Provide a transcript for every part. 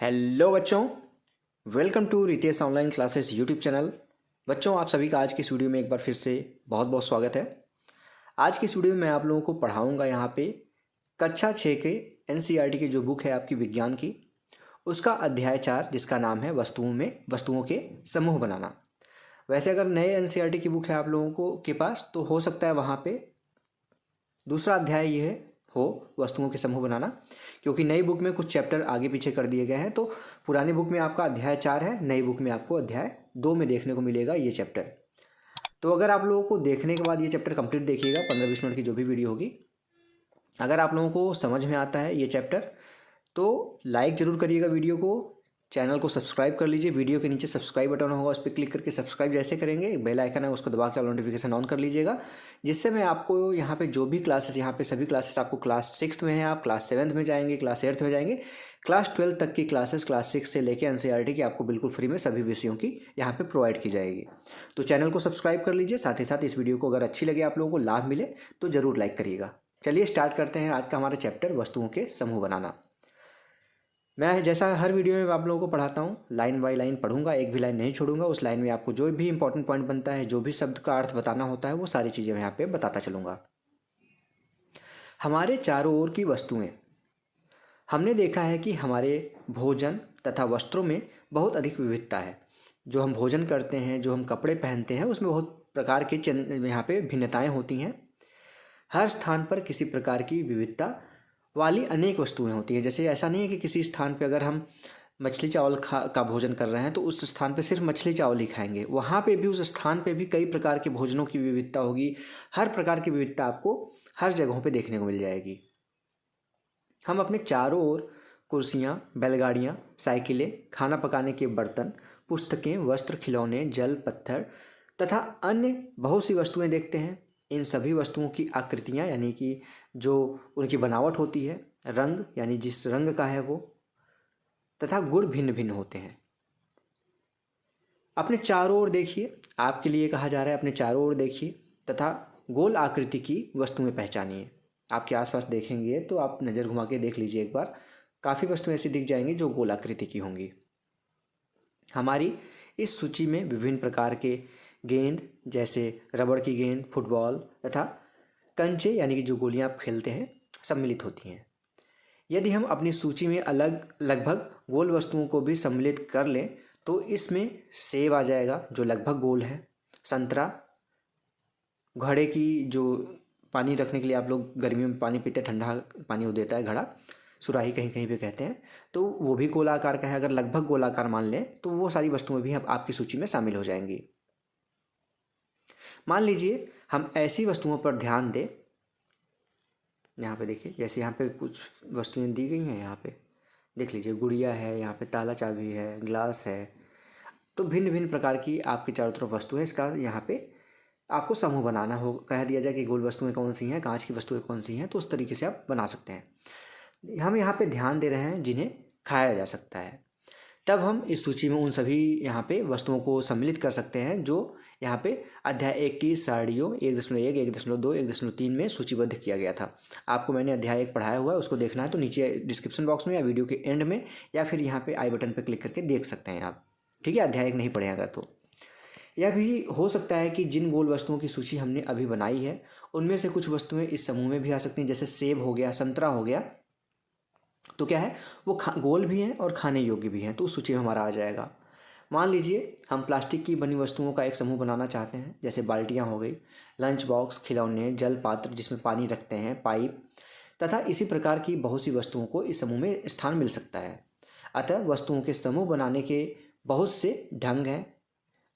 Hello बच्चों, welcome to Ritesh online classes YouTube channel. बच्चों, आप सभी का आज की इस वीडियो में एक बार फिर से बहुत बहुत स्वागत है। आज की इस वीडियो में मैं आप लोगों को पढ़ाऊंगा यहाँ पे कक्षा 6 के एनसीईआरटी की जो बुक है आपकी विज्ञान की, उसका अध्याय 4 जिसका नाम है वस्तुओं के समूह बनाना। वैसे अगर नए एनसीईआरटी की बुक है आप लोगों को के पास तो हो सकता है वहाँ पे दूसरा अध्याय ये है हो वस्तुओं के समूह बनाना, क्योंकि नई बुक में कुछ चैप्टर आगे पीछे कर दिए गए हैं। तो पुरानी बुक में आपका अध्याय 4 है, नई बुक में आपको अध्याय 2 में देखने को मिलेगा ये चैप्टर। तो अगर आप लोगों को देखने के बाद ये चैप्टर कंप्लीट देखिएगा, 15-20 मिनट की जो भी वीडियो होगी, अगर आप लोगों को समझ में आता है ये चैप्टर तो लाइक ज़रूर करिएगा वीडियो को, चैनल को सब्सक्राइब कर लीजिए। वीडियो के नीचे सब्सक्राइब बटन होगा, उस पर क्लिक करके सब्सक्राइब जैसे करेंगे, एक बेल आइकन है उसको दबा के नोटिफिकेशन ऑन कर लीजिएगा, जिससे मैं आपको यहाँ पे जो भी क्लासेस, यहाँ पे सभी क्लासेस आपको क्लास 6 में है, आप क्लास 7 में जाएंगे, क्लास 8 में जाएंगे, क्लास 12 तक की क्लासेस क्लास 6 से लेकर एनसीईआरटी की आपको बिल्कुल फ्री में सभी विषयों की यहाँ पे प्रोवाइड की जाएगी। तो चैनल को सब्सक्राइब कर लीजिए, साथ ही साथ इस वीडियो को अगर अच्छी लगे, आप लोगों को लाभ मिले तो ज़रूर लाइक करिएगा। चलिए स्टार्ट करते हैं आज का हमारा चैप्टर वस्तुओं के समूह बनाना। मैं जैसा हर वीडियो में आप लोगों को पढ़ाता हूँ, लाइन बाय लाइन पढ़ूंगा, एक भी लाइन नहीं छोड़ूंगा। उस लाइन में आपको जो भी इंपॉर्टेंट पॉइंट बनता है, जो भी शब्द का अर्थ बताना होता है, वो सारी चीज़ें मैं यहाँ पे बताता चलूँगा। हमारे चारों ओर की वस्तुएं, हमने देखा है कि हमारे भोजन तथा वस्त्रों में बहुत अधिक विविधता है। जो हम भोजन करते हैं, जो हम कपड़े पहनते हैं, उसमें बहुत प्रकार के यहाँ पे भिन्नताएँ होती हैं। हर स्थान पर किसी प्रकार की विविधता वाली अनेक वस्तुएं होती हैं। जैसे ऐसा नहीं है कि किसी स्थान पे अगर हम मछली चावल का भोजन कर रहे हैं तो उस स्थान पे सिर्फ मछली चावल ही खाएंगे, वहाँ पे भी उस स्थान पे भी कई प्रकार के भोजनों की विविधता होगी। हर प्रकार की विविधता आपको हर जगहों पे देखने को मिल जाएगी। हम अपने चारों ओर कुर्सियाँ, बैलगाड़ियाँ, साइकिलें, खाना पकाने के बर्तन, पुस्तकें, वस्त्र, खिलौने, जल, पत्थर तथा अन्य बहुत सी वस्तुएं देखते हैं। इन सभी वस्तुओं की आकृतियाँ यानी कि जो उनकी बनावट होती है, रंग यानी जिस रंग का है वो, तथा गुण भिन्न भिन्न होते हैं। अपने चारों ओर देखिए, आपके लिए कहा जा रहा है अपने चारों ओर देखिए तथा गोल आकृति की वस्तुएं पहचानिए। आपके आसपास देखेंगे तो आप नज़र घुमा के देख लीजिए एक बार, काफ़ी वस्तुएं ऐसी दिख जाएंगी जो गोल आकृति की होंगी। हमारी इस सूची में विभिन्न प्रकार के गेंद, जैसे रबड़ की गेंद, फुटबॉल तथा कंचे यानी कि जो गोलियां आप खेलते हैं, सम्मिलित होती हैं। यदि हम अपनी सूची में लगभग गोल वस्तुओं को भी सम्मिलित कर लें तो इसमें सेब आ जाएगा जो लगभग गोल है, संतरा, घड़े की जो पानी रखने के लिए आप लोग गर्मियों में पानी पीते, ठंडा पानी वो देता है घड़ा, सुराही कहीं कहीं पे कहते हैं, तो वो भी गोलाकार का है। अगर लगभग गोलाकार मान लें तो वो सारी वस्तुएं भी आपकी सूची में शामिल हो जाएंगी। मान लीजिए हम ऐसी वस्तुओं पर ध्यान दें, यहाँ पे देखिए, जैसे यहाँ पे कुछ वस्तुएं दी गई हैं, यहाँ पे देख लीजिए, गुड़िया है, यहाँ पे ताला चाबी है, ग्लास है। तो भिन्न भिन्न प्रकार की आपके चारों तरफ वस्तु है, इसका यहाँ पे आपको समूह बनाना हो, कह दिया जाए कि गोल वस्तुएं कौन सी हैं, कांच की वस्तुएं कौन सी हैं, तो उस तरीके से आप बना सकते हैं। हम यहाँ पे ध्यान दे रहे हैं जिन्हें खाया जा सकता है, तब हम इस सूची में उन सभी यहाँ पे वस्तुओं को सम्मिलित कर सकते हैं जो यहाँ पे अध्याय 1 की सारणियों 1.1, 1.2, 1.3 में सूचीबद्ध किया गया था। आपको मैंने अध्याय 1 पढ़ाया हुआ है, उसको देखना है तो नीचे डिस्क्रिप्शन बॉक्स में या वीडियो के एंड में या फिर यहाँ पे आई बटन पर क्लिक करके देख सकते हैं आप। ठीक है, अध्याय 1 नहीं पढ़े अगर तो। यह भी हो सकता है कि जिन गोल वस्तुओं की सूची हमने अभी बनाई है उनमें से कुछ वस्तुएं इस समूह में भी आ सकती हैं, जैसे सेब हो गया, संतरा हो गया, तो क्या है वो गोल भी हैं और खाने योग्य भी हैं, तो उस सूची में हमारा आ जाएगा। मान लीजिए हम प्लास्टिक की बनी वस्तुओं का एक समूह बनाना चाहते हैं, जैसे बाल्टियाँ हो गई, लंच बॉक्स, खिलौने, जल पात्र जिसमें पानी रखते हैं, पाइप तथा इसी प्रकार की बहुत सी वस्तुओं को इस समूह में स्थान मिल सकता है। अतः वस्तुओं के समूह बनाने के बहुत से ढंग हैं।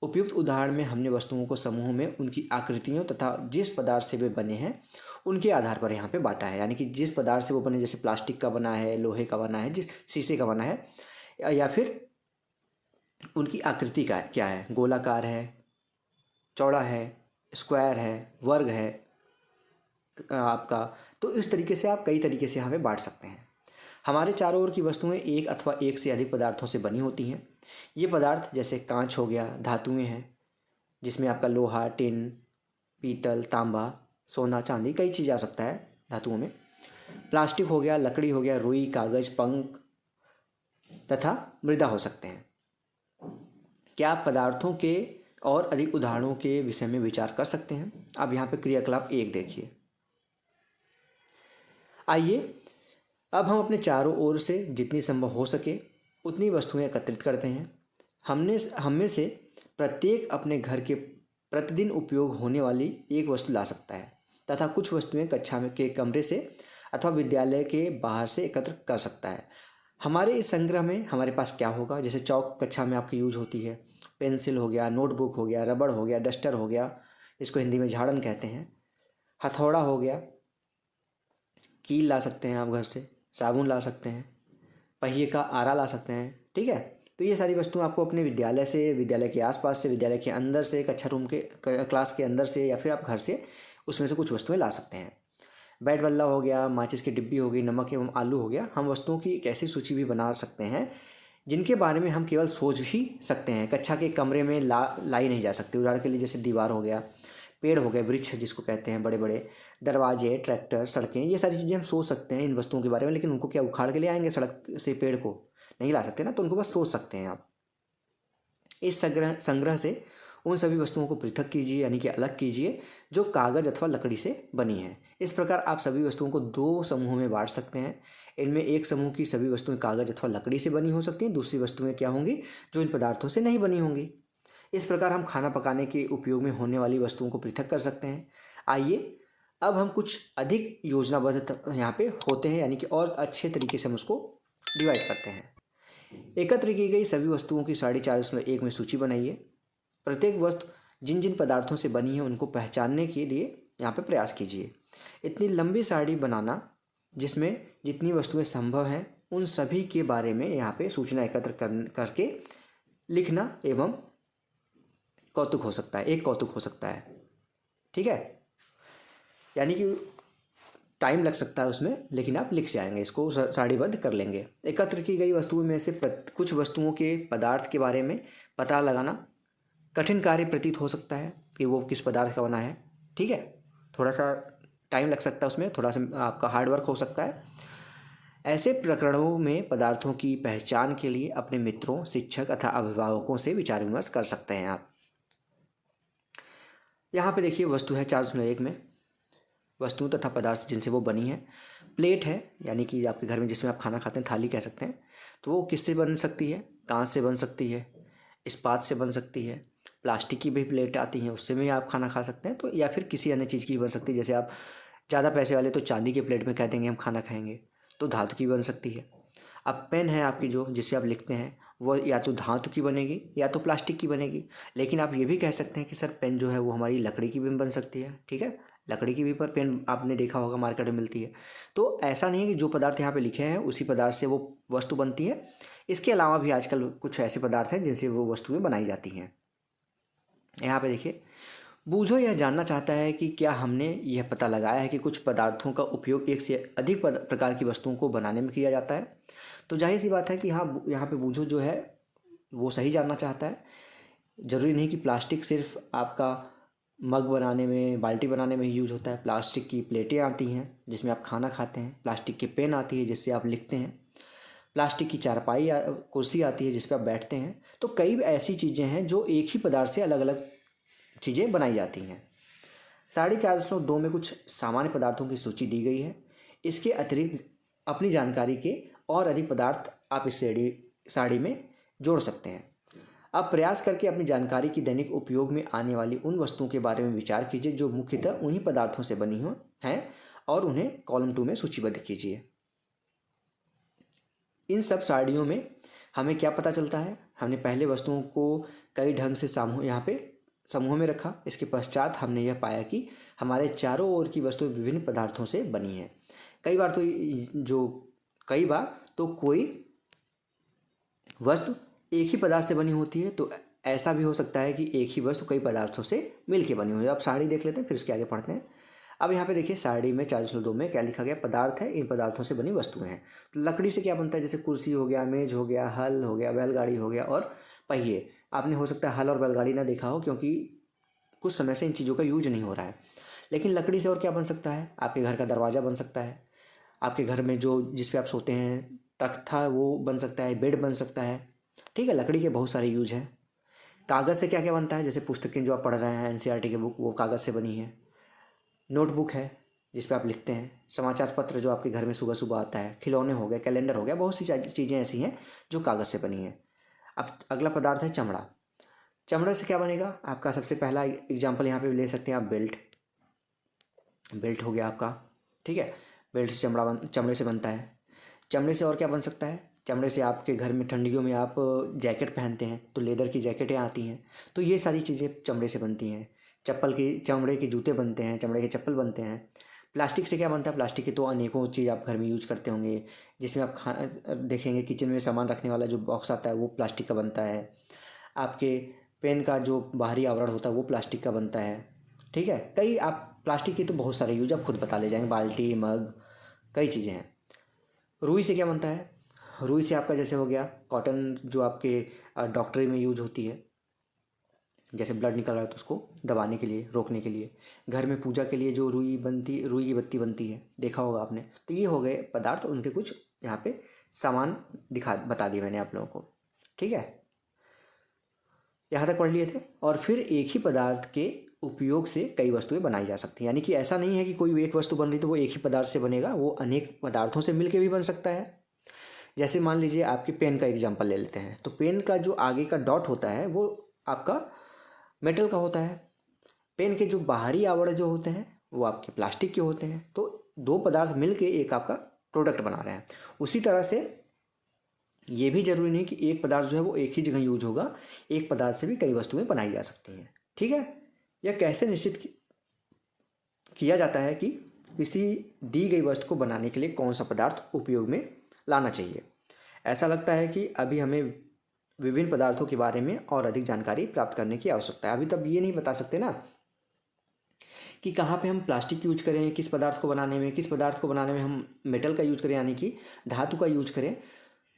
उपयुक्त उदाहरण में हमने वस्तुओं को समूह में उनकी आकृतियों तथा जिस पदार्थ से वे बने हैं उनके आधार पर यहाँ पे बांटा है। यानी कि जिस पदार्थ से वो बने, जैसे प्लास्टिक का बना है, लोहे का बना है, जिस शीशे का बना है, या फिर उनकी आकृति का क्या है, गोलाकार है, चौड़ा है, स्क्वायर है, वर्ग है आपका, तो इस तरीके से आप कई तरीके से यहाँ पे बांट सकते हैं। हमारे चारों ओर की वस्तुएं एक अथवा एक से अधिक पदार्थों से बनी होती हैं। ये पदार्थ जैसे कांच हो गया, धातुएं हैं जिसमें आपका लोहा, टिन, पीतल, तांबा, सोना, चांदी, कई चीज़ आ सकता है धातुओं में। प्लास्टिक हो गया, लकड़ी हो गया, रुई, कागज, पंख, तथा मृदा हो सकते हैं। क्या आप पदार्थों के और अधिक उदाहरणों के विषय में विचार कर सकते हैं? अब यहाँ पे क्रियाकलाप 1 देखिए। आइए अब हम अपने चारों ओर से जितनी संभव हो सके उतनी वस्तुएं एकत्रित करते हैं। हम में से प्रत्येक अपने घर के प्रतिदिन उपयोग होने वाली एक वस्तु ला सकता है तथा कुछ वस्तुएं कक्षा में के कमरे से अथवा विद्यालय के बाहर से एकत्र कर सकता है। हमारे इस संग्रह में हमारे पास क्या होगा? जैसे चौक कक्षा में आपकी यूज होती है, पेंसिल हो गया, नोटबुक हो गया, रबड़ हो गया, डस्टर हो गया, इसको हिंदी में झाड़न कहते हैं, हथौड़ा हो गया, कील ला सकते हैं आप घर से, साबुन ला सकते हैं, पहिए का आरा ला सकते हैं। ठीक है, तो ये सारी वस्तुएं आपको अपने विद्यालय से, विद्यालय के आसपास से, विद्यालय के अंदर से, कक्षा रूम के क्लास के अंदर से, या फिर आप घर से उसमें से कुछ वस्तुएं ला सकते हैं। बैट बल्ला हो गया, माचिस की डिब्बी हो गई, नमक एवं आलू हो गया। हम वस्तुओं की एक ऐसी सूची भी बना सकते हैं जिनके बारे में हम केवल सोच ही सकते हैं, कक्षा के कमरे में लाई नहीं जा सकती। उदाहरण के लिए जैसे दीवार हो गया, पेड़ हो गए, वृक्ष जिसको कहते हैं, बड़े बड़े दरवाजे, ट्रैक्टर, सड़कें, ये सारी चीज़ें हम सोच सकते हैं इन वस्तुओं के बारे में, लेकिन उनको क्या उखाड़ के ले आएंगे सड़क से? पेड़ को नहीं ला सकते ना, तो उनको बस सोच सकते हैं आप। इस संग्रह से उन सभी वस्तुओं को पृथक कीजिए, यानी कि अलग कीजिए, जो कागज अथवा लकड़ी से बनी है। इस प्रकार आप सभी वस्तुओं को 2 समूहों में बांट सकते हैं। इनमें एक समूह की सभी वस्तुएं कागज अथवा लकड़ी से बनी हो सकती हैं, दूसरी वस्तुएं क्या होंगी? जो इन पदार्थों से नहीं बनी होंगी। इस प्रकार हम खाना पकाने के उपयोग में होने वाली वस्तुओं को पृथक कर सकते हैं। आइए अब हम कुछ अधिक योजनाबद्ध यहाँ पे होते हैं, यानी कि और अच्छे तरीके से हम उसको डिवाइड करते हैं। एकत्र की गई सभी वस्तुओं की 4.5 में सूची बनाइए। प्रत्येक वस्तु जिन जिन पदार्थों से बनी है उनको पहचानने के लिए यहाँ पे प्रयास कीजिए। इतनी लंबी सारणी बनाना जिसमें जितनी वस्तुएं संभव हैं उन सभी के बारे में यहाँ पे सूचना एकत्र करके लिखना एवं कौतुक हो सकता है, एक कौतुक हो सकता है। ठीक है, यानी कि टाइम लग सकता है उसमें, लेकिन आप लिख जाएंगे, इसको सारणीबद्ध कर लेंगे। एकत्र की गई वस्तुओं में से कुछ वस्तुओं के पदार्थ के बारे में पता लगाना कठिन कार्य प्रतीत हो सकता है कि वो किस पदार्थ का बना है। ठीक है, थोड़ा सा टाइम लग सकता है उसमें, थोड़ा सा आपका हार्डवर्क हो सकता है। ऐसे प्रकरणों में पदार्थों की पहचान के लिए अपने मित्रों, शिक्षक अथवा अभिभावकों से विचार विमर्श कर सकते हैं आप। यहाँ पे देखिए वस्तु है 4.1 में, वस्तु तथा पदार्थ जिनसे वो बनी है। प्लेट है, यानी कि आपके घर में जिसमें आप खाना खाते हैं, थाली कह सकते हैं, तो वो किससे बन सकती है? कांच से बन सकती है, इस्पात से बन सकती है, प्लास्टिक की भी प्लेट आती हैं उससे भी आप खाना खा सकते हैं, तो या फिर किसी अन्य चीज़ की बन सकती है। जैसे आप ज़्यादा पैसे वाले तो चांदी के प्लेट में कह देंगे हम खाना खाएंगे, तो धातु की बन सकती है। अब पेन है आपकी जो जिससे आप लिखते हैं, वो या तो धातु की बनेगी या तो प्लास्टिक की बनेगी। लेकिन आप ये भी कह सकते हैं कि सर पेन जो है वो हमारी लकड़ी की भी बन सकती है। ठीक है, लकड़ी की भी पर पेन आपने देखा होगा मार्केट में मिलती है। तो ऐसा नहीं है कि जो पदार्थ यहाँ पे लिखे हैं उसी पदार्थ से वो वस्तु बनती है। इसके अलावा भी आजकल कुछ ऐसे पदार्थ हैं जिनसे वो वस्तुएं बनाई जाती हैं। यहाँ पे देखिए, बूझो यह जानना चाहता है कि क्या हमने यह पता लगाया है कि कुछ पदार्थों का उपयोग एक से अधिक प्रकार की वस्तुओं को बनाने में किया जाता है। तो जाहिर सी बात है कि हाँ, यहाँ पे बूझो जो है वो सही जानना चाहता है। ज़रूरी नहीं कि प्लास्टिक सिर्फ आपका मग बनाने में, बाल्टी बनाने में ही यूज होता है। प्लास्टिक की प्लेटें आती हैं जिसमें आप खाना खाते हैं, प्लास्टिक की पेन आती है जिससे आप लिखते हैं, प्लास्टिक की चारपाई कुर्सी आती है जिस पर आप बैठते हैं। तो कई ऐसी चीज़ें हैं जो एक ही पदार्थ से अलग अलग चीज़ें बनाई जाती हैं। 4.2 में कुछ सामान्य पदार्थों की सूची दी गई है। इसके अतिरिक्त अपनी जानकारी के और अधिक पदार्थ आप इस साड़ी में जोड़ सकते हैं। अब प्रयास करके अपनी जानकारी की दैनिक उपयोग में आने वाली उन वस्तुओं के बारे में विचार कीजिए जो मुख्यतः उन्हीं पदार्थों से बनी हो हैं और उन्हें कॉलम 2 में सूचीबद्ध कीजिए। इन सब साड़ियों में हमें क्या पता चलता है? हमने पहले वस्तुओं को कई ढंग से यहाँ पे समूह में रखा। इसके पश्चात हमने यह पाया कि हमारे चारों ओर की वस्तुएं विभिन्न पदार्थों से बनी हैं। कई बार तो कोई वस्तु एक ही पदार्थ से बनी होती है, तो ऐसा भी हो सकता है कि एक ही वस्तु कई पदार्थों से मिलकर बनी हुई है। अब साड़ी देख लेते हैं, फिर उसके आगे पढ़ते हैं। अब यहाँ पे देखिए साड़ी में 4.2 में क्या लिखा गया? पदार्थ है, इन पदार्थों से बनी वस्तुएं हैं। तो लकड़ी से क्या बनता है? जैसे कुर्सी हो गया, मेज हो गया, हल हो गया, बैलगाड़ी हो गया और पहिए। आपने हो सकता है हल और बैलगाड़ी ना देखा हो, क्योंकि कुछ समय से इन चीज़ों का यूज नहीं हो रहा है। लेकिन लकड़ी से और क्या बन सकता है? आपके घर का दरवाज़ा बन सकता है, आपके घर में जो जिस पे आप सोते हैं तख्ता वो बन सकता है, बेड बन सकता है। ठीक है, लकड़ी के बहुत सारे यूज हैं। कागज़ से क्या क्या बनता है, जैसे पुस्तकें जो आप पढ़ रहे हैं एनसीईआरटी की बुक, वो कागज़ से बनी है। नोटबुक है जिस पे आप लिखते हैं। समाचार पत्र जो आपके घर में सुबह सुबह आता है। खिलौने हो गए, कैलेंडर हो गया, बहुत सी चीज़ें ऐसी हैं जो कागज़ से बनी हैं। अब अगला पदार्थ है चमड़ा। चमड़े से क्या बनेगा आपका, सबसे पहला एग्जाम्पल यहाँ पे ले सकते हैं आप, बेल्ट। बेल्ट हो गया आपका, ठीक है। बेल्ट से चमड़े से बनता है। चमड़े से और क्या बन सकता है, चमड़े से आपके घर में ठंडियों में आप जैकेट पहनते हैं तो लेदर की जैकेटें आती हैं, तो ये सारी चीज़ें चमड़े से बनती हैं। चमड़े के जूते बनते हैं, चमड़े के चप्पल बनते हैं। प्लास्टिक से क्या बनता है, प्लास्टिक के तो अनेकों चीज़ आप घर में यूज करते होंगे, जिसमें आप खाना देखेंगे किचन में सामान रखने वाला जो बॉक्स आता है वो प्लास्टिक का बनता है। आपके पेन का जो बाहरी आवरण होता है वो प्लास्टिक का बनता है। ठीक है, कई आप प्लास्टिक के तो बहुत सारे यूज आप खुद बता ले जाएंगे, बाल्टी, मग, कई चीज़ें हैं। रुई से क्या बनता है, रुई से आपका जैसे हो गया कॉटन, जो आपके डॉक्टरी में यूज होती है, जैसे ब्लड निकल रहा है तो उसको दबाने के लिए, रोकने के लिए। घर में पूजा के लिए जो रुई की बत्ती बनती है, देखा होगा आपने। तो ये हो गए पदार्थ, उनके कुछ यहाँ पे सामान बता दिए मैंने आप लोगों को। ठीक है, यहाँ तक पढ़ लिए थे। और फिर एक ही पदार्थ के उपयोग से कई वस्तुएं बनाई जा सकती हैं, यानी कि ऐसा नहीं है कि कोई एक वस्तु बन रही तो वो एक ही पदार्थ से बनेगा, वो अनेक पदार्थों से मिलकर भी बन सकता है। जैसे मान लीजिए आपके पेन का एग्जाम्पल ले लेते हैं, तो पेन का जो आगे का डॉट होता है वो आपका मेटल का होता है। पेन के जो बाहरी आवरण जो होते हैं वो आपके प्लास्टिक के होते हैं। तो दो पदार्थ मिलके एक आपका प्रोडक्ट बना रहे हैं। उसी तरह से ये भी जरूरी नहीं कि एक पदार्थ जो है वो एक ही जगह यूज होगा, एक पदार्थ से भी कई वस्तुएं बनाई जा सकती हैं। ठीक है, यह कैसे निश्चित किया जाता है कि किसी दी गई वस्तु को बनाने के लिए कौन सा पदार्थ उपयोग में लाना चाहिए। ऐसा लगता है कि अभी हमें विभिन्न पदार्थों के बारे में और अधिक जानकारी प्राप्त करने की आवश्यकता है। अभी तब ये नहीं बता सकते ना कि कहाँ पे हम प्लास्टिक यूज करें, किस पदार्थ को बनाने में, किस पदार्थ को बनाने में हम मेटल का यूज करें यानी कि धातु का यूज करें,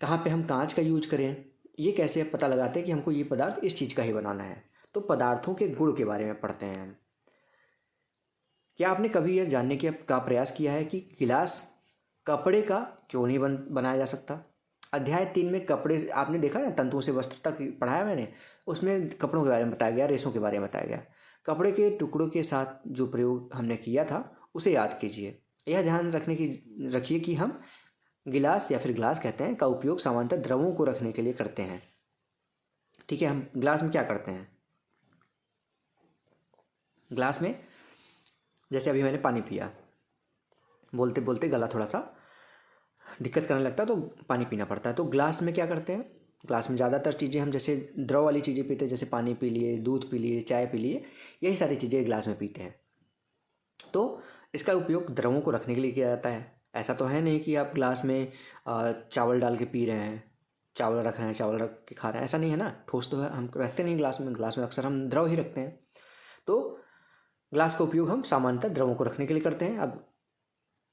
कहाँ पे हम कांच का यूज करें। ये कैसे पता लगाते हैं कि हमको ये पदार्थ इस चीज़ का ही बनाना है। तो पदार्थों के गुण के बारे में पढ़ते हैं हम। क्या आपने कभी यह जानने का प्रयास किया है कि गिलास कपड़े का क्यों नहीं बनाया जा सकता। अध्याय 3 में कपड़े, आपने देखा ना, तंतुओं से वस्त्र तक पढ़ाया मैंने, उसमें कपड़ों के बारे में बताया गया, रेशों के बारे में बताया गया। कपड़े के टुकड़ों के साथ जो प्रयोग हमने किया था उसे याद कीजिए। यह ध्यान रखिए कि हम गिलास या फिर ग्लास कहते हैं का उपयोग सामान्यतः द्रवों को रखने के लिए करते हैं। ठीक है, हम ग्लास में क्या करते हैं, ग्लास में जैसे अभी मैंने पानी पिया, बोलते बोलते गला थोड़ा सा दिक्कत करने लगता है तो पानी पीना पड़ता है। तो ग्लास में क्या करते हैं, ग्लास में ज़्यादातर चीज़ें हम जैसे द्रव वाली चीज़ें पीते हैं, जैसे पानी पी लिए, दूध पी लिए, चाय पी लिए, यही सारी चीज़ें ग्लास में पीते हैं। तो इसका उपयोग द्रवों को रखने के लिए किया जाता है। ऐसा तो है नहीं कि आप ग्लास में चावल डाल के पी रहे हैं, चावल रख रहे हैं, चावल रख के खा रहे हैं, ऐसा नहीं है ना। ठोस तो है, हम रखते नहीं ग्लास में, ग्लास में अक्सर हम द्रव ही रखते हैं। तो ग्लास का उपयोग हम सामान्यतः द्रवों को रखने के लिए करते हैं। अब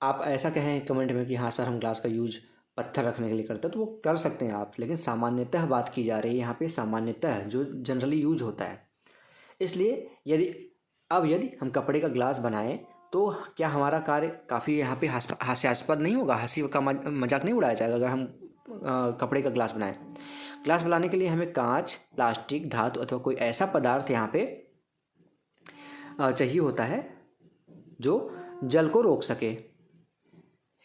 आप ऐसा कहें कमेंट में कि हाँ सर हम ग्लास का यूज पत्थर रखने के लिए करते हैं, तो वो कर सकते हैं आप, लेकिन सामान्यतः बात की जा रही है यहाँ पे, सामान्यतः जो जनरली यूज होता है। इसलिए यदि हम कपड़े का ग्लास बनाएं तो क्या हमारा कार्य काफ़ी यहाँ पे हास्यास्पद नहीं होगा, हंसी का मजाक नहीं उड़ाया जाएगा अगर हम कपड़े का ग्लास बनाएं। ग्लास बनाने के लिए हमें कांच, प्लास्टिक, धातु अथवा कोई ऐसा पदार्थ यहाँ पे चाहिए होता है जो जल को रोक सके।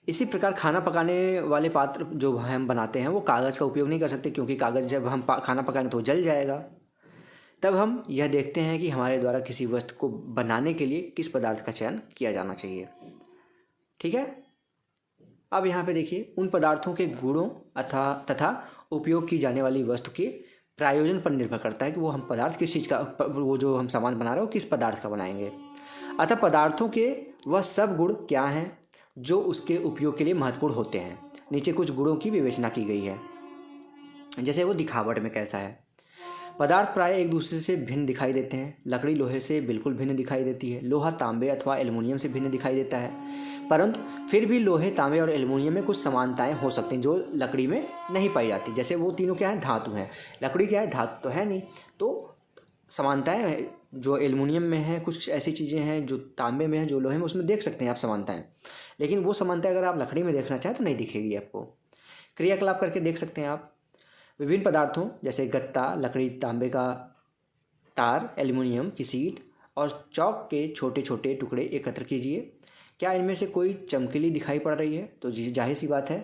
इसी प्रकार खाना पकाने वाले पात्र जो हम बनाते हैं वो कागज़ का उपयोग नहीं कर सकते, क्योंकि कागज़ जब हम खाना पकाएंगे तो जल जाएगा। तब हम यह देखते हैं कि हमारे द्वारा किसी वस्तु को बनाने के लिए किस पदार्थ का चयन किया जाना चाहिए। ठीक है, अब यहाँ पे देखिए उन पदार्थों के गुणों तथा उपयोग की जाने वाली वस्तु के प्रयोजन पर निर्भर करता है कि वो हम पदार्थ किस चीज़ का, वो जो हम सामान बना रहे हो किस पदार्थ का बनाएंगे। अतः पदार्थों के वह सब गुण क्या हैं जो उसके उपयोग के लिए महत्वपूर्ण होते हैं। नीचे कुछ गुणों की विवेचना की गई है, जैसे वो दिखावट में कैसा है। पदार्थ प्राय एक दूसरे से भिन्न दिखाई देते हैं। लकड़ी लोहे से बिल्कुल भिन्न दिखाई देती है, लोहा तांबे अथवा एल्युमिनियम से भिन्न दिखाई देता है, परंतु फिर भी लोहे, तांबे और एल्युमिनियम में कुछ समानताएं हो सकती हैं जो लकड़ी में नहीं पाई जाती। जैसे वो तीनों क्या है, धातु हैं, लकड़ी क्या है, धातु तो है नहीं, तो समानताएं जो एल्युमिनियम में है, कुछ ऐसी चीज़ें हैं जो तांबे में है, जो लोहे में, उसमें देख सकते हैं आप समानताएं। लेकिन वो समानताएं अगर आप लकड़ी में देखना चाहें तो नहीं दिखेगी आपको। क्रियाकलाप करके देख सकते हैं आप। विभिन्न पदार्थों जैसे गत्ता, लकड़ी, तांबे का तार, एल्युमिनियम की शीट और चौक के छोटे छोटे टुकड़े एकत्र कीजिए। क्या इनमें से कोई चमकीली दिखाई पड़ रही है? तो जी जाहिर सी बात है,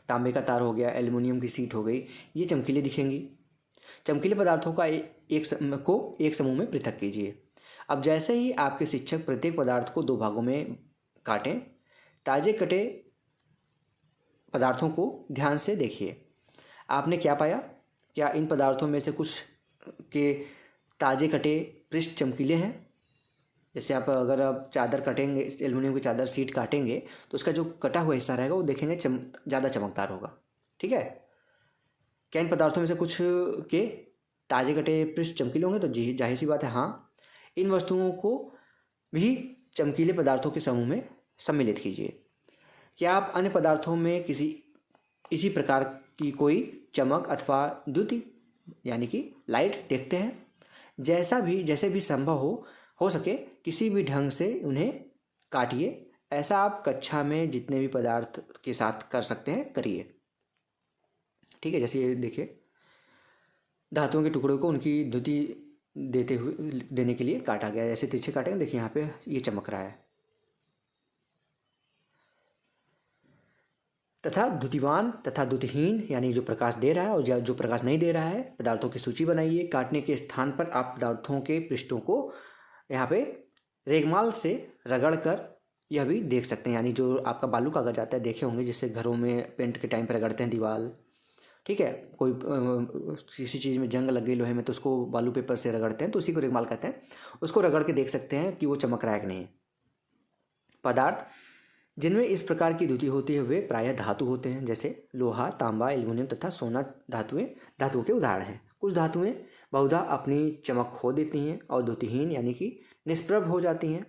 तांबे का तार हो गया, एल्युमिनियम की शीट हो गई, ये चमकीली दिखेंगी। चमकीले पदार्थों का एक समूह में पृथक कीजिए। अब जैसे ही आपके शिक्षक प्रत्येक पदार्थ को 2 भागों में काटें, ताजे कटे पदार्थों को ध्यान से देखिए। आपने क्या पाया? क्या इन पदार्थों में से कुछ के ताजे कटे पृष्ठ चमकीले हैं? जैसे अगर आप चादर कटेंगे, एल्युमिनियम की चादर शीट काटेंगे, तो उसका जो कटा हुआ हिस्सा रहेगा वो देखेंगे ज़्यादा चमकदार होगा। ठीक है। क्या इन पदार्थों में से कुछ के ताजे कटे पृष्ठ चमकीले होंगे? तो जी जाहिर सी बात है, हाँ। इन वस्तुओं को भी चमकीले पदार्थों के समूह में सम्मिलित कीजिए। क्या आप अन्य पदार्थों में इसी प्रकार की कोई चमक अथवा द्युति यानी कि लाइट देखते हैं? जैसे भी संभव हो सके किसी भी ढंग से उन्हें काटिए। ऐसा आप कक्षा में जितने भी पदार्थ के साथ कर सकते हैं करिए। ठीक है। जैसे ये देखिए, धातुओं के टुकड़ों को उनकी द्युति देने के लिए काटा गया। जैसे तिरछे काटेंगे, देखिए यहाँ पे ये चमक रहा है। तथा द्युतिवान तथा द्युतिहीन यानी जो प्रकाश दे रहा है और जो प्रकाश नहीं दे रहा है, पदार्थों की सूची बनाइए। काटने के स्थान पर आप पदार्थों के पृष्ठों को यहाँ पे रेगमाल से रगड़ कर यह भी देख सकते हैं, यानी जो आपका बालू कागज आता है, देखे होंगे, जिससे घरों में पेंट के टाइम पर रगड़ते हैं दीवार। ठीक है। कोई किसी चीज़ में जंग लग गई लोहे में, तो उसको बालू पेपर से रगड़ते हैं, तो उसी को रेगमाल कहते हैं। उसको रगड़ के देख सकते हैं कि वो चमक रहा है कि नहीं। पदार्थ जिनमें इस प्रकार की द्युति होती है वे प्रायः धातु होते हैं, जैसे लोहा, तांबा, एल्युमिनियम तथा सोना धातुओं के उदाहरण हैं। कुछ धातुएं बहुधा अपनी चमक खो देती हैं और द्युतिहीन यानी कि निष्प्रभ हो जाती हैं,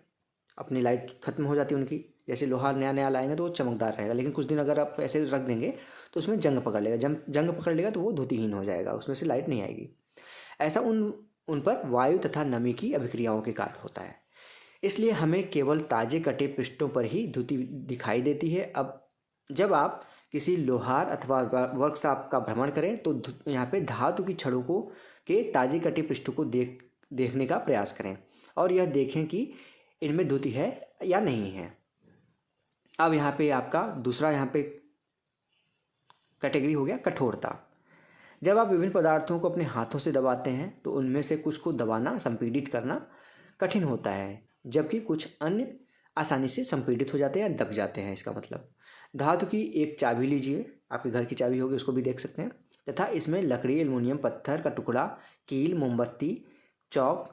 अपनी लाइट खत्म हो जाती है उनकी। जैसे लोहा नया नया लाएंगे तो वो चमकदार रहेगा, लेकिन कुछ दिन अगर आप ऐसे रख देंगे तो उसमें जंग पकड़ लेगा। जंग पकड़ लेगा तो वो द्युतिहीन हो जाएगा, उसमें से लाइट नहीं आएगी। ऐसा उन पर वायु तथा नमी की अभिक्रियाओं के कारण होता है। इसलिए हमें केवल ताजे कटे पृष्ठों पर ही द्युति दिखाई देती है। अब जब आप किसी लोहार अथवा वर्कशॉप का भ्रमण करें तो यहाँ पे धातु की छड़ों के ताजे कटे पृष्ठों को देखने का प्रयास करें और यह देखें कि इनमें द्युति है या नहीं है। अब यहाँ पे आपका दूसरा यहाँ पे कैटेगरी हो गया कठोरता। जब आप विभिन्न पदार्थों को अपने हाथों से दबाते हैं तो उनमें से कुछ को दबाना, संपीड़ित करना कठिन होता है, जबकि कुछ अन्य आसानी से संपीड़ित हो जाते हैं या दब जाते हैं। इसका मतलब धातु की एक चाबी लीजिए, आपके घर की चाबी होगी, उसको भी देख सकते हैं, तथा इसमें लकड़ी, एल्युमिनियम, पत्थर का टुकड़ा, कील, मोमबत्ती, चौक,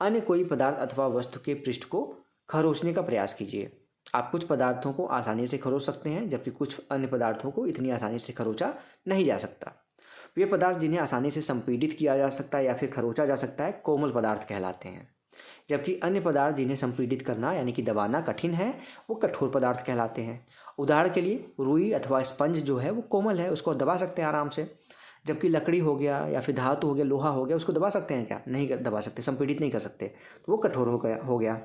अन्य कोई पदार्थ अथवा वस्तु के पृष्ठ को खरोचने का प्रयास कीजिए। आप कुछ पदार्थों को आसानी से खरोच सकते हैं, जबकि कुछ अन्य पदार्थों को इतनी आसानी से खरोचा नहीं जा सकता। वे पदार्थ जिन्हें आसानी से संपीड़ित किया जा सकता है या फिर खरोचा जा सकता है कोमल पदार्थ कहलाते हैं, जबकि अन्य पदार्थ जिन्हें संपीड़ित करना यानी कि दबाना कठिन है वो कठोर पदार्थ कहलाते हैं। उदाहरण के लिए रुई अथवा स्पंज जो है वो कोमल है, उसको दबा सकते हैं आराम से, जबकि लकड़ी हो गया या फिर धातु हो गया, लोहा हो गया, उसको दबा सकते हैं क्या? नहीं दबा सकते, संपीड़ित नहीं कर सकते, तो वो कठोर हो गया।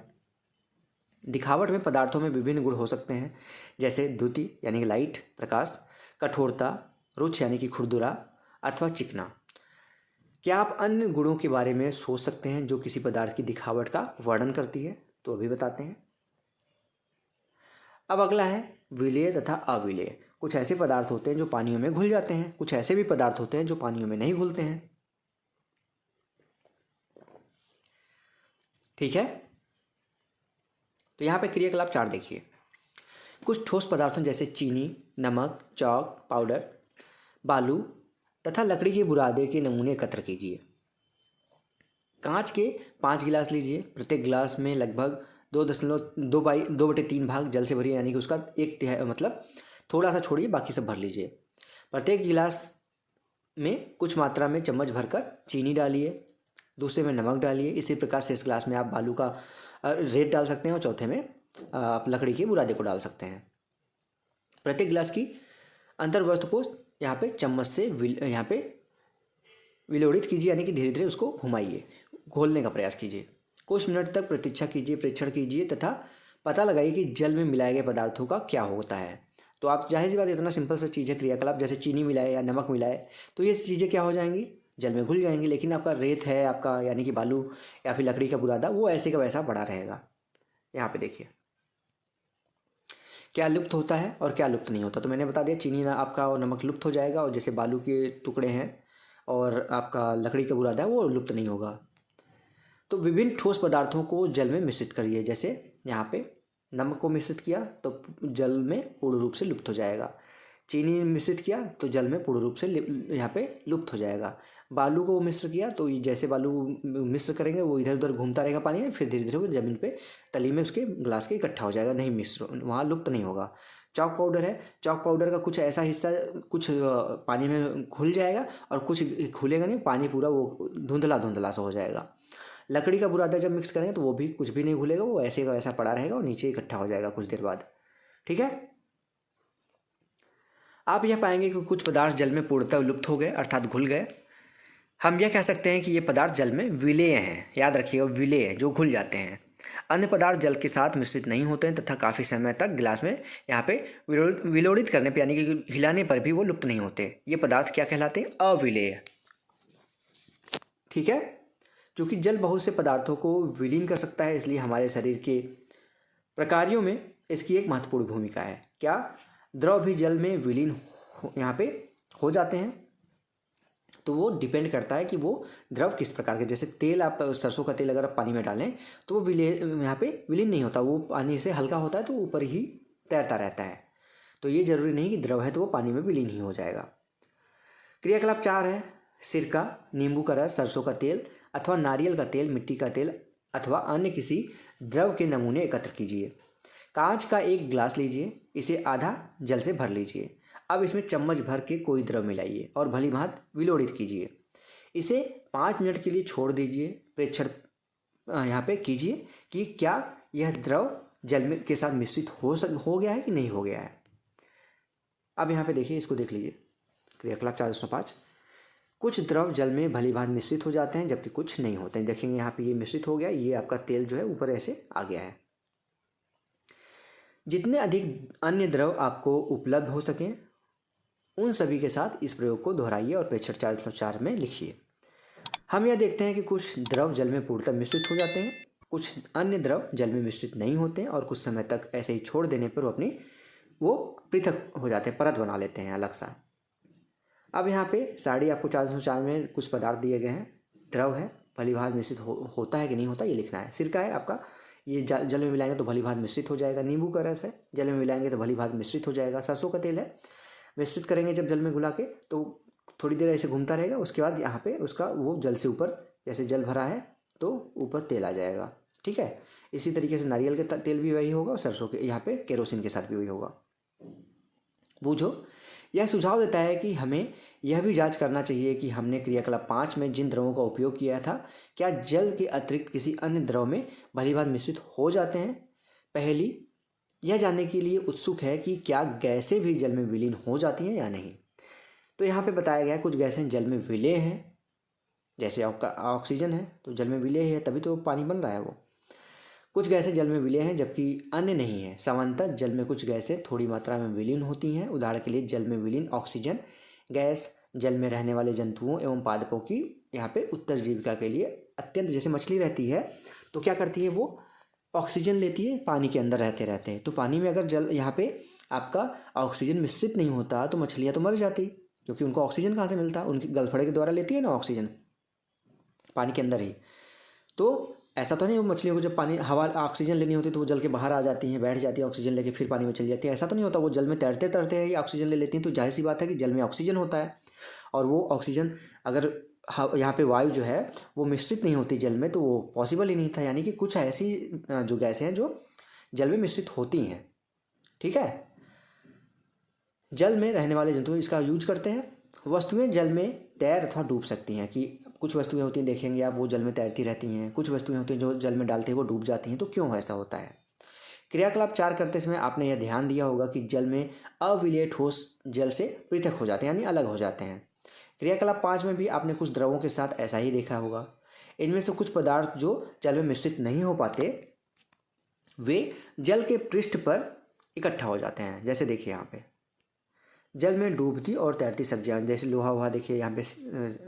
दिखावट में पदार्थों में विभिन्न गुण हो सकते हैं, जैसे द्युति यानी कि लाइट, प्रकाश, कठोरता, रुच यानी कि खुरदुरा अथवा चिकना। क्या आप अन्य गुणों के बारे में सोच सकते हैं जो किसी पदार्थ की दिखावट का वर्णन करती है? तो अभी बताते हैं। अब अगला है विलेय तथा अविलेय। कुछ ऐसे पदार्थ होते हैं जो पानियों में घुल जाते हैं, कुछ ऐसे भी पदार्थ होते हैं जो पानियों में नहीं घुलते हैं। ठीक है। तो यहाँ पे क्रियाकलाप 4 देखिए। कुछ ठोस पदार्थों जैसे चीनी, नमक, चौक, पाउडर, बालू तथा लकड़ी के बुरादे के नमूने एकत्र कीजिए। कांच के 5 गिलास लीजिए, प्रत्येक गिलास में लगभग 2/3 भाग जल से भरिए, यानी कि उसका 1/3 मतलब थोड़ा सा छोड़िए, बाकी सब भर लीजिए। प्रत्येक गिलास में कुछ मात्रा में चम्मच भरकर चीनी डालिए, दूसरे में नमक डालिए। इसी प्रकार से इस गिलास में आप बालू का रेत डाल सकते हैं और चौथे में आप लकड़ी के बुरादे को डाल सकते हैं। प्रत्येक गिलास की अंतर वस्तु को यहाँ पे चम्मच से यहाँ पे विलोड़ित कीजिए, यानी कि धीरे धीरे उसको घुमाइए, घोलने का प्रयास कीजिए। कुछ मिनट तक प्रतीक्षा कीजिए, परीक्षण कीजिए तथा पता लगाइए कि जल में मिलाए गए पदार्थों का क्या होता है। तो आप जाहिर सी बात, इतना सिंपल सा चीज़ है क्रियाकलाप, जैसे चीनी मिलाए या नमक मिलाए तो ये चीज़ें क्या हो जाएंगी, जल में घुल जाएंगी। लेकिन आपका रेत है आपका, यानी कि बालू या फिर लकड़ी का बुरादा, वो ऐसे का वैसा पड़ा रहेगा। यहाँ पे देखिए क्या लुप्त होता है और क्या लुप्त नहीं होता। तो मैंने बता दिया, चीनी ना आपका और नमक लुप्त हो जाएगा, और जैसे बालू के टुकड़े हैं और आपका लकड़ी का बुरादा है वो लुप्त नहीं होगा। तो विभिन्न ठोस पदार्थों को जल में मिश्रित करिए। जैसे यहाँ पे नमक को मिश्रित किया तो जल में पूर्ण रूप से लुप्त हो जाएगा। चीनी मिश्रित किया तो जल में पूर्ण रूप से यहाँ पे लुप्त हो जाएगा। बालू को मिश्र किया तो जैसे बालू मिश्र करेंगे वो इधर उधर घूमता रहेगा पानी में, फिर धीरे धीरे वो जमीन पे तली में उसके ग्लास के इकट्ठा हो जाएगा, नहीं मिश्र, वहाँ लुप्त नहीं होगा। चॉक पाउडर है, चॉक पाउडर का कुछ ऐसा हिस्सा कुछ पानी में घुल जाएगा और कुछ घुलेगा नहीं, पानी पूरा वो धुंधला धुंधला सा हो जाएगा। लकड़ी का बुरादा जब मिक्स करेंगे तो वो भी कुछ भी नहीं घुलेगा, वो ऐसे का वैसा पड़ा रहेगा और नीचे इकट्ठा हो जाएगा कुछ देर बाद। ठीक है, आप यह पाएंगे कि कुछ पदार्थ जल में पूर्णतः लुप्त हो गए अर्थात घुल गए। हम यह कह सकते हैं कि ये पदार्थ जल में विलेय हैं। याद रखिएगा, विलेय जो घुल जाते हैं। अन्य पदार्थ जल के साथ मिश्रित नहीं होते हैं तथा काफ़ी समय तक गिलास में यहाँ पे विलोड़ित करने पर यानी कि हिलाने पर भी वो लुप्त नहीं होते। ये पदार्थ क्या कहलाते हैं, अविलेय। ठीक है, क्योंकि जल बहुत से पदार्थों को विलीन कर सकता है, इसलिए हमारे शरीर के प्रकार्यों में इसकी एक महत्वपूर्ण भूमिका है। क्या द्रव भी जल में विलीन यहाँ पे हो जाते हैं, तो वो डिपेंड करता है कि वो द्रव किस प्रकार के। जैसे तेल, आप सरसों का तेल अगर आप पानी में डालें तो वो यहाँ पे विलीन नहीं होता, वो पानी से हल्का होता है तो ऊपर ही तैरता रहता है। तो ये जरूरी नहीं कि द्रव है तो वो पानी में विलीन ही हो जाएगा। क्रियाकलाप 4 है सिरका, नींबू का रस, सरसों का तेल अथवा नारियल का तेल, मिट्टी का तेल अथवा अन्य किसी द्रव के नमूने एकत्र कीजिए। कांच का एक ग्लास लीजिए, इसे आधा जल से भर लीजिए। अब इसमें चम्मच भर के कोई द्रव मिलाइए और भली भांति विलोड़ित कीजिए। इसे 5 मिनट के लिए छोड़ दीजिए। प्रेक्षण यहाँ पे कीजिए कि क्या यह द्रव जल में के साथ मिश्रित हो गया है कि नहीं हो गया है। अब यहाँ पे देखिए, इसको देख लीजिए, क्रियाकलाप 4.5। कुछ द्रव जल में भली भांति मिश्रित हो जाते हैं जबकि कुछ नहीं होते हैं। देखेंगे यहाँ पे ये मिश्रित हो गया, ये आपका तेल जो है ऊपर ऐसे आ गया है। जितने अधिक अन्य द्रव आपको उपलब्ध हो सकें उन सभी के साथ इस प्रयोग को दोहराइए और प्रेक्षण 4.4 में लिखिए। हम यह देखते हैं कि कुछ द्रव जल में पूर्णतः मिश्रित हो जाते हैं, कुछ अन्य द्रव जल में मिश्रित नहीं होते हैं और कुछ समय तक ऐसे ही छोड़ देने पर वो पृथक हो जाते हैं, परत बना लेते हैं अलग सा। अब यहाँ पे साड़ी आपको 4.4 में कुछ पदार्थ दिए गए हैं, द्रव है, भली भांति मिश्रित होता है कि नहीं होता ये लिखना है। सिरका है आपका, ये जल में मिलाएंगे तो भली भांति मिश्रित हो जाएगा। नींबू का रस है, जल में मिलाएंगे तो भली भांति मिश्रित हो जाएगा। सरसों का तेल है, मिश्रित करेंगे जब जल में घुला के तो थोड़ी देर ऐसे घूमता रहेगा, उसके बाद यहाँ पे उसका वो जल से ऊपर, जैसे जल भरा है तो ऊपर तेल आ जाएगा। ठीक है, इसी तरीके से नारियल का तेल भी वही होगा और सरसों के यहाँ पे केरोसिन के साथ भी वही होगा। बूझो, यह सुझाव देता है कि हमें यह भी जांच करना चाहिए कि हमने क्रियाकलाप 5 में जिन द्रवों का उपयोग किया था क्या जल के अतिरिक्त किसी अन्य द्रव में भली भांति मिश्रित हो जाते हैं। पहली यह जानने के लिए उत्सुक है कि क्या गैसें भी जल में विलीन हो जाती हैं या नहीं। तो यहाँ पे बताया गया है कुछ गैसें जल में विलेय हैं, जैसे आपका ऑक्सीजन है तो जल में विलेय है, तभी तो पानी बन रहा है वो। कुछ गैसें जल में विलेय हैं जबकि अन्य नहीं है। सामान्यतः जल में कुछ गैसें थोड़ी मात्रा में विलीन होती हैं। उदाहरण के लिए जल में विलीन ऑक्सीजन गैस जल में रहने वाले जंतुओं एवं पादपों की यहाँ पे उत्तरजीविका के लिए अत्यंत, जैसे मछली रहती है तो क्या करती है, वो ऑक्सीजन लेती है, पानी के अंदर रहते हैं। तो पानी में अगर जल यहाँ पे आपका ऑक्सीजन मिश्रित नहीं होता तो मछलियाँ तो मर जाती, क्योंकि उनको ऑक्सीजन कहाँ से मिलता, उनके गलफड़े के द्वारा लेती है ना ऑक्सीजन पानी के अंदर ही। तो ऐसा तो नहीं वो मछलियों को जब पानी हवा ऑक्सीजन लेनी होती है तो वो जल के बाहर आ जाती हैं, बैठ जाती है ऑक्सीजन लेके, फिर पानी में चली जाती है। ऐसा तो नहीं होता, वो जल में तैरते तैरते ही ऑक्सीजन ले लेती हैं। तो जाहिर सी बात है कि जल में ऑक्सीजन होता है और वो ऑक्सीजन अगर यहाँ पे वायु जो है वो मिश्रित नहीं होती जल में तो वो पॉसिबल ही नहीं था। यानी कि कुछ ऐसी जो गैसें हैं जो जल में मिश्रित होती हैं। ठीक है, जल में रहने वाले जंतु इसका यूज करते हैं। वस्तुएं जल में तैर अथवा डूब सकती हैं, कि कुछ वस्तुएं होती हैं देखेंगे आप वो जल में तैरती रहती हैं, कुछ वस्तुएं होती हैं जो जल में डालते हैं वो डूब जाती हैं। तो क्यों ऐसा होता है। क्रियाकलाप 4 करते समय आपने यह ध्यान दिया होगा कि जल में अविलेय ठोस जल से पृथक हो जाते हैं, यानी अलग हो जाते हैं। क्रियाकलाप 5 में भी आपने कुछ द्रवों के साथ ऐसा ही देखा होगा। इनमें से कुछ पदार्थ जो जल में मिश्रित नहीं हो पाते वे जल के पृष्ठ पर इकट्ठा हो जाते हैं। जैसे देखिए यहाँ पे जल में डूबती और तैरती सब्जियां, जैसे लोहा वोहा देखिए यहाँ पे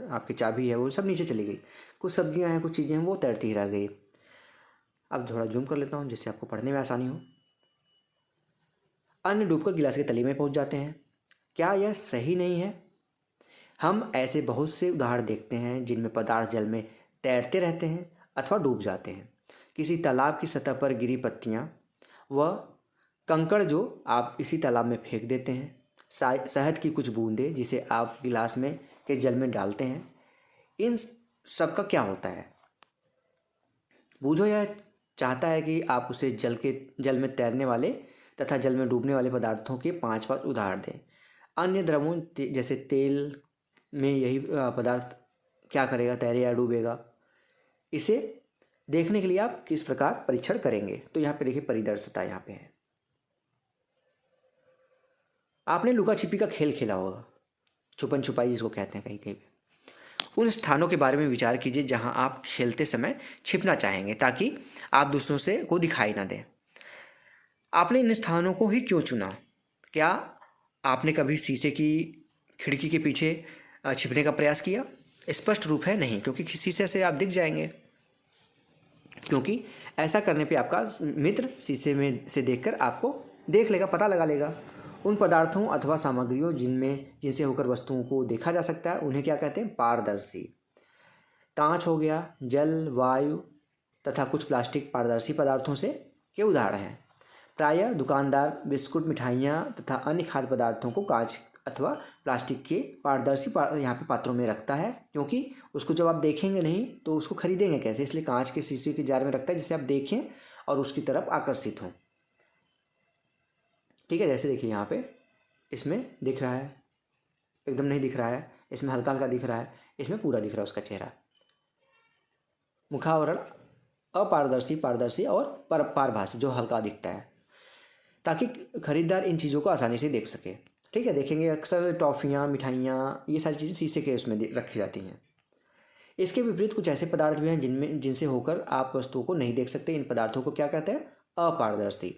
आपकी चाबी है वो सब नीचे चली गई, कुछ सब्जियां हैं कुछ चीज़ें हैं वो तैरती ही रह गई। अब थोड़ा जूम कर लेता हूँ जिससे आपको पढ़ने में आसानी हो। अन्य डूबकर गिलास के तले में पहुंच जाते हैं। क्या यह सही नहीं है? हम ऐसे बहुत से उदाहरण देखते हैं जिनमें पदार्थ जल में तैरते रहते हैं अथवा डूब जाते हैं। किसी तालाब की सतह पर गिरी पत्तियाँ व कंकड़ जो आप इसी तालाब में फेंक देते हैं, शहद की कुछ बूंदें जिसे आप गिलास में के जल में डालते हैं, इन सब का क्या होता है? बूझो यह चाहता है कि आप उसे जल में तैरने वाले तथा जल में डूबने वाले पदार्थों के 5 उदाहरण दें। अन्य द्रवों जैसे तेल में यही पदार्थ क्या करेगा, तैरे या डूबेगा? इसे देखने के लिए आप किस प्रकार परीक्षण करेंगे? तो यहाँ पे देखिए परिदर्शिता यहाँ पे है। आपने लुका छिपी का खेल खेला होगा, छुपन छुपाई जिसको कहते हैं कहीं कहीं पे। उन स्थानों के बारे में विचार कीजिए जहां आप खेलते समय छिपना चाहेंगे ताकि आप दूसरों से को दिखाई ना दें। आपने इन स्थानों को ही क्यों चुना? क्या आपने कभी शीशे की खिड़की के पीछे छिपने का प्रयास किया? स्पष्ट रूप है नहीं, क्योंकि शीशे से आप दिख जाएंगे, क्योंकि ऐसा करने पे आपका मित्र शीशे में से देखकर आपको देख लेगा, पता लगा लेगा। उन पदार्थों अथवा सामग्रियों जिनसे होकर वस्तुओं को देखा जा सकता है उन्हें क्या कहते हैं? पारदर्शी। कांच हो गया, जल, वायु तथा कुछ प्लास्टिक पारदर्शी पदार्थों से के उदाहरण हैं। प्रायः दुकानदार बिस्कुट, मिठाइयाँ तथा अन्य खाद्य पदार्थों को कांच अथवा प्लास्टिक के पारदर्शी यहाँ पे पात्रों में रखता है, क्योंकि उसको जब आप देखेंगे नहीं तो उसको खरीदेंगे कैसे, इसलिए कांच के शीशे के जार में रखता है जिससे आप देखें और उसकी तरफ आकर्षित हों। ठीक है, जैसे देखिए यहाँ पे इसमें दिख रहा है, एकदम नहीं दिख रहा है, इसमें हल्का हल्का दिख रहा है, इसमें पूरा दिख रहा है उसका चेहरा। मुखावरण अपारदर्शी, पारदर्शी और पारभासी, जो हल्का दिखता है, ताकि खरीदार इन चीज़ों को आसानी से देख सके। ठीक है, देखेंगे अक्सर टॉफ़ियाँ, मिठाइयाँ, ये सारी चीज़ें शीशे के उसमें रखी जाती हैं। इसके विपरीत कुछ ऐसे पदार्थ भी हैं जिनसे होकर आप वस्तुओं को नहीं देख सकते। इन पदार्थों को क्या कहते हैं? अपारदर्शी।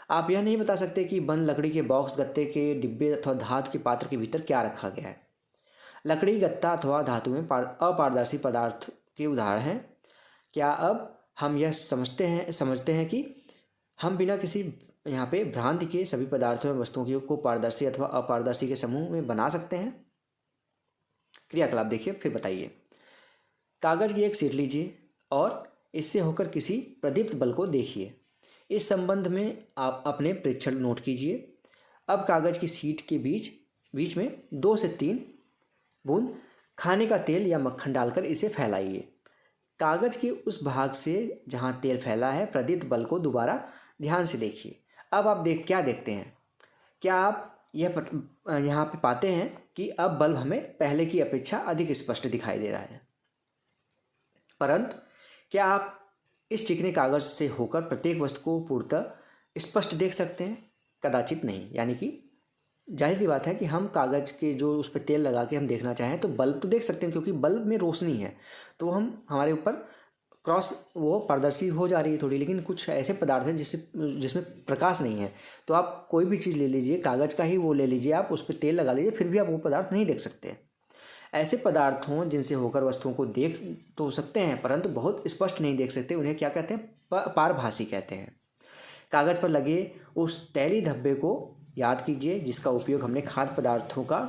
आप यह नहीं बता सकते कि बंद लकड़ी के बॉक्स, गत्ते के डिब्बे अथवा धातु के पात्र के भीतर क्या रखा गया है। लकड़ी, गत्ता अथवा धातु में अपारदर्शी पदार्थ के उदाहरण हैं। क्या अब हम यह समझते हैं कि हम बिना किसी यहाँ पे भ्रांति के सभी पदार्थों एवं वस्तुओं को पारदर्शी अथवा अपारदर्शी के समूह में बना सकते हैं? क्रियाकलाप देखिए, फिर बताइए। कागज की एक शीट लीजिए और इससे होकर किसी प्रदीप्त बल को देखिए। इस संबंध में आप अपने प्रेक्षण नोट कीजिए। अब कागज की शीट के बीच में 2 से 3 बूंद खाने का तेल या मक्खन डालकर इसे फैलाइए। कागज के उस भाग से जहाँ तेल फैला है प्रदीप्त बल को दोबारा ध्यान से देखिए। अब आप क्या देखते हैं? क्या आप यहाँ पे पाते हैं कि अब बल्ब हमें पहले की अपेक्षा अधिक स्पष्ट दिखाई दे रहा है? परंतु क्या आप इस चिकने कागज से होकर प्रत्येक वस्तु को पूर्णतः स्पष्ट देख सकते हैं? कदाचित नहीं। यानी कि जाहिर सी बात है कि हम कागज़ के जो उस पर तेल लगा के हम देखना चाहें तो बल्ब तो देख सकते हैं, क्योंकि बल्ब में रोशनी है तो हम हमारे ऊपर क्रॉस वो पारदर्शी हो जा रही है थोड़ी। लेकिन कुछ ऐसे पदार्थ हैं जिसमें प्रकाश नहीं है, तो आप कोई भी चीज़ ले लीजिए, कागज़ का ही वो ले लीजिए, आप उस पर तेल लगा लीजिए, फिर भी आप वो पदार्थ नहीं देख सकते। ऐसे पदार्थों जिनसे होकर वस्तुओं को देख तो सकते हैं परंतु बहुत स्पष्ट नहीं देख सकते, उन्हें क्या कहते हैं? पारभासी कहते हैं। कागज़ पर लगे उस तैली धब्बे को याद कीजिए जिसका उपयोग हमने खाद्य पदार्थों का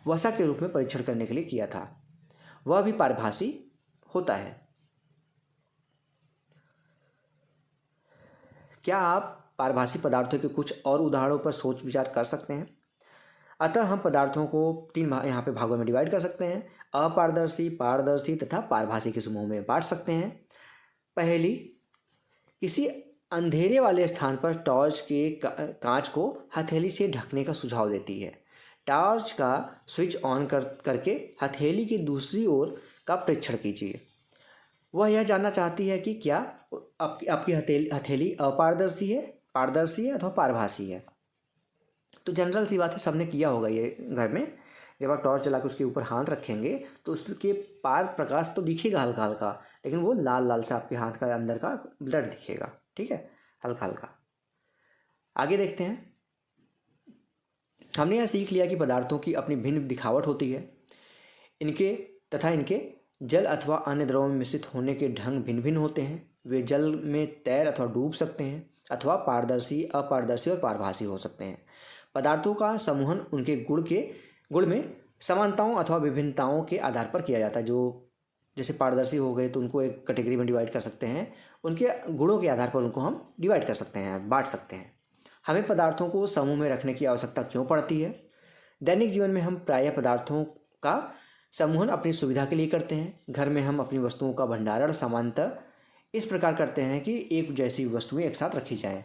वसा के रूप में परीक्षण करने के लिए किया था, वह भी पारभासी होता है। क्या आप पारभासी पदार्थों के कुछ और उदाहरणों पर सोच विचार कर सकते हैं? अतः हम पदार्थों को 3 यहाँ पे भागों में डिवाइड कर सकते हैं। अपारदर्शी, पारदर्शी तथा पारभासी के समूह में बांट सकते हैं। पहली, किसी अंधेरे वाले स्थान पर टॉर्च के कांच को हथेली से ढकने का सुझाव देती है। टॉर्च का स्विच ऑन करके हथेली की दूसरी ओर का परीक्षण कीजिए। वह यह जानना चाहती है कि क्या आपकी हथेली अपारदर्शी है, पारदर्शी है अथवा पारभासी है। तो जनरल सी बात है, सबने किया होगा ये घर में। जब आप टॉर्च जला के उसके ऊपर हाथ रखेंगे तो उसके पार प्रकाश तो दिखेगा हल्का हल्का, लेकिन वो लाल लाल से आपके हाथ का अंदर का ब्लड दिखेगा। ठीक है, हल्का हल्का। आगे देखते हैं। हमने यह सीख लिया कि पदार्थों की अपनी भिन्न दिखावट होती है, इनके जल अथवा अन्य द्रवों में मिश्रित होने के ढंग भिन्न भिन्न होते हैं। वे जल में तैर अथवा डूब सकते हैं अथवा पारदर्शी, अपारदर्शी और पारभासी हो सकते हैं। पदार्थों का समूहन उनके गुण में समानताओं अथवा विभिन्नताओं के आधार पर किया जाता है। जो जैसे पारदर्शी हो गए तो उनको एक कैटेगरी में डिवाइड कर सकते हैं, उनके गुणों के आधार पर उनको हम डिवाइड कर सकते हैं, बांट सकते हैं। हमें पदार्थों को समूह में रखने की आवश्यकता क्यों पड़ती है? दैनिक जीवन में हम प्रायः पदार्थों का समूहन अपनी सुविधा के लिए करते हैं। घर में हम अपनी वस्तुओं का भंडारण सामान्यतः इस प्रकार करते हैं कि एक जैसी वस्तुएं एक साथ रखी जाए।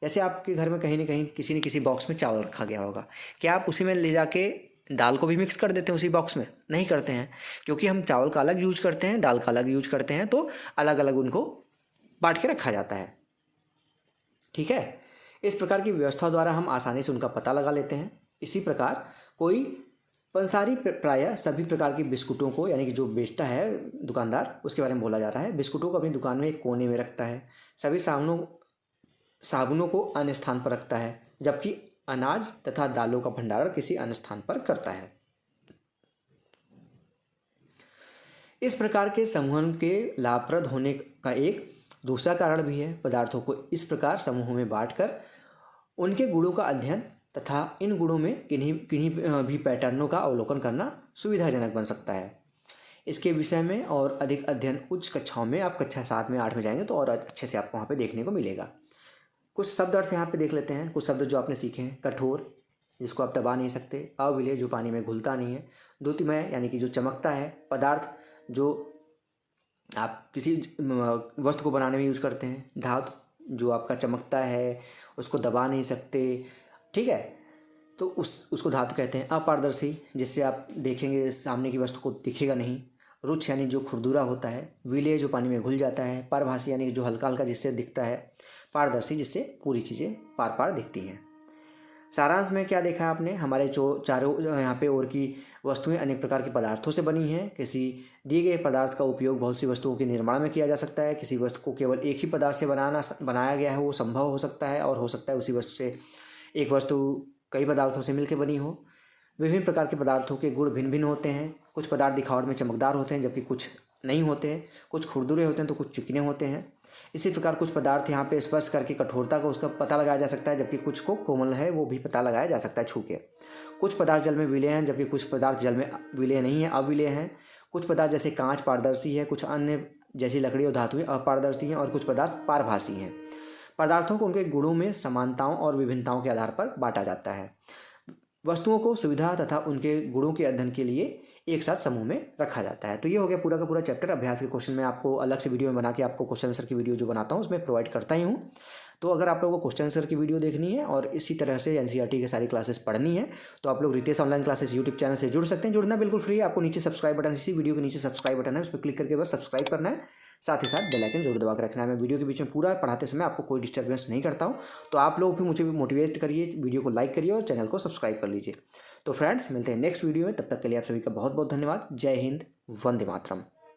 जैसे आपके घर में कहीं ना कहीं किसी न किसी बॉक्स में चावल रखा गया होगा, क्या आप उसी में ले जाके दाल को भी मिक्स कर देते हैं उसी बॉक्स में? नहीं करते हैं, क्योंकि हम चावल का अलग यूज करते हैं, दाल का अलग यूज करते हैं, तो अलग अलग उनको बांट के रखा जाता है। ठीक है, इस प्रकार की व्यवस्था द्वारा हम आसानी से उनका पता लगा लेते हैं। इसी प्रकार कोई पंसारी प्रायः सभी प्रकार के बिस्कुटों को, यानी कि जो बेचता है दुकानदार, उसके बारे में बोला जा रहा है, बिस्कुटों को अपनी दुकान में एक कोने में रखता है। सभी साबुनों को अन्य स्थान पर रखता है, जबकि अनाज तथा दालों का भंडारण किसी अन्य स्थान पर करता है। इस प्रकार के समूहन के लाभप्रद होने का एक दूसरा कारण भी है। पदार्थों को इस प्रकार समूहों में बांटकर उनके गुणों का अध्ययन तथा इन गुणों में किन्हीं भी पैटर्नों का अवलोकन करना सुविधाजनक बन सकता है। इसके विषय में और अधिक अध्ययन उच्च कक्षाओं में, आप कक्षा 7 में 8 में जाएंगे तो और अच्छे से आपको वहाँ पे देखने को मिलेगा। कुछ शब्द अर्थ यहाँ पे देख लेते हैं। कुछ शब्द जो आपने सीखे हैं: कठोर, जिसको आप दबा नहीं सकते; अविलेय, जो पानी में घुलता नहीं है; द्युतिमय, यानी कि जो चमकता है; पदार्थ, जो आप किसी वस्तु को बनाने में यूज करते हैं; धातु, जो आपका चमकता है, उसको दबा नहीं सकते। ठीक है, तो उसको धातु कहते हैं। अपारदर्शी, जिससे आप देखेंगे सामने की वस्तु को दिखेगा नहीं; रुक्ष, यानी जो खुरदुरा होता है; विलेय, जो पानी में घुल जाता है; पारभासी, यानी कि जो हल्का हल्का जिससे दिखता है; पारदर्शी, जिससे पूरी चीज़ें पार पार दिखती हैं। सारांश में क्या देखा आपने? हमारे जो चारों यहाँ पे और की वस्तुएं अनेक प्रकार के पदार्थों से बनी हैं। किसी दिए गए पदार्थ का उपयोग बहुत सी वस्तुओं के निर्माण में किया जा सकता है। किसी वस्तु को केवल एक ही पदार्थ से बनाया गया है, वो संभव हो सकता है, और हो सकता है उसी वस्तु से एक वस्तु कई पदार्थों से मिलकर बनी हो। विभिन्न प्रकार के पदार्थों के गुण भिन्न भिन्न होते हैं। कुछ पदार्थ दिखावट में चमकदार होते हैं, जबकि कुछ नहीं होते हैं। कुछ खुरदुरे होते हैं तो कुछ चिकने होते हैं। इसी प्रकार कुछ पदार्थ यहाँ पे स्पर्श करके कठोरता का उसका पता लगाया जा सकता है, जबकि कुछ को कोमल है वो भी पता लगाया जा सकता है छू के। कुछ पदार्थ जल में विलेय हैं, जबकि कुछ पदार्थ जल में विलेय नहीं है, अविलेय हैं। कुछ पदार्थ जैसे कांच पारदर्शी है, कुछ अन्य जैसी लकड़ी और धातुएं अपारदर्शी हैं, और कुछ पदार्थ पारभासी हैं। पदार्थों को उनके गुणों में समानताओं और विभिन्नताओं के आधार पर बांटा जाता है। वस्तुओं को सुविधा तथा उनके गुणों के अध्ययन के लिए एक साथ समूह में रखा जाता है। तो ये हो गया पूरा का पूरा चैप्टर। अभ्यास के क्वेश्चन में आपको अलग से वीडियो में बना के आपको क्वेश्चन आंसर की वीडियो जो बनाता हूँ उसमें प्रोवाइड करता ही हूँ। तो अगर आप लोगों को क्वेश्चन आंसर की वीडियो देखनी है और इसी तरह से एनसीईआरटी की सारी क्लासेस पढ़नी है, तो आप लोग Ritesh online classes YouTube channel से जुड़ सकते हैं। जुड़ना बिल्कुल फ्री है। आपको नीचे सब्सक्राइब बटन, इसी वीडियो के नीचे सब्सक्राइब बटन है, उस पर क्लिक करके बस सब्सक्राइब करना है। साथ ही साथ बेल आइकन जरूर दबा कर रखना है। मैं वीडियो के बीच में पूरा पढ़ाते समय आपको कोई डिस्टर्बेंस नहीं करता हूँ। तो आप लोग भी मुझे मोटिवेट करिए, वीडियो को लाइक करिए और चैनल को सब्सक्राइब कर लीजिए। तो फ्रेंड्स, मिलते हैं नेक्स्ट वीडियो में। तब तक के लिए आप सभी का बहुत बहुत धन्यवाद। जय हिंद, वंदे मातरम।